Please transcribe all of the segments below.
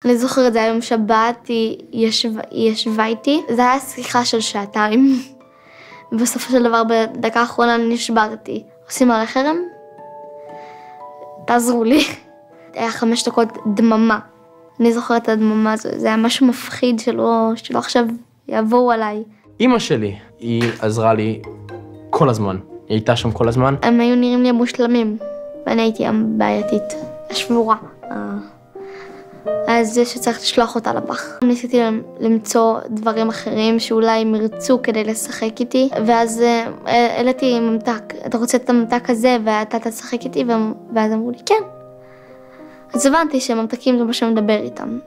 אני זוכרת, זה היום שבת, היא ישבה איתי, זה היה שיחה של 2 שעות. ובסופו של דבר, בדקה האחרונה נשברתי. עושים עלי חרם? תעזרו לי. היה 5 דקות דממה. אני זוכרת את הדממה הזו, זה היה משהו מפחיד שלא עכשיו יבואו עליי. אמא שלי, היא עזרה לי כל הזמן. היא הייתה שם כל הזמן. הם היו נראים לי מושלמים, ואני הייתי בעייתית, השבורה. אז זה שצריך לשלוח אותה לפח. ניסיתי למצוא דברים אחרים שאולי הם ירצו כדי לשחק איתי, ואז העליתי ממתק, אתה רוצה את הממתק הזה ואתה תשחק איתי, ואז אמרו לי כן. אז הבנתי שממתקים זה מה שמדבר איתם.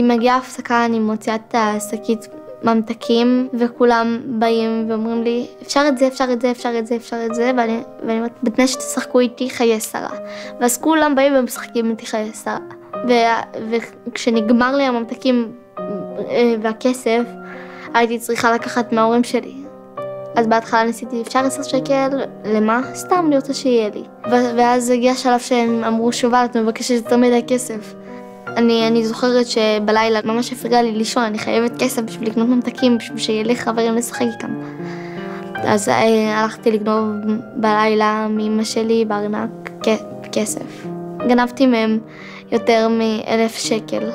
מגיעה הפסקה, אני מוציאה את השקית ממתקים, וכולם באים ואומרים לי, אפשר את זה, אפשר את זה, אפשר את זה, אפשר את זה, ואני אומרת, בתנאי שתשחקו איתי חיי שרה. ואז כולם באים ומשחקים איתי חיי שרה. וכשנגמר לי הממתקים והכסף, הייתי צריכה לקחת מההורים שלי. אז בהתחלה ניסיתי, אפשר 10 שקל? למה? סתם, אני רוצה שיהיה לי. ואז הגיע שלב שהם אמרו, שובל, את מבקשת יותר מדי כסף. אני זוכרת שבלילה ממש הפריע לי לישון, אני חייבת כסף בשביל לקנות ממתקים, בשביל שיהיה לי חברים לשחק איתם. אז הלכתי לגנוב בלילה מאמא שלי בארנק כסף. גנבתי מהם יותר מ1,000 שקל.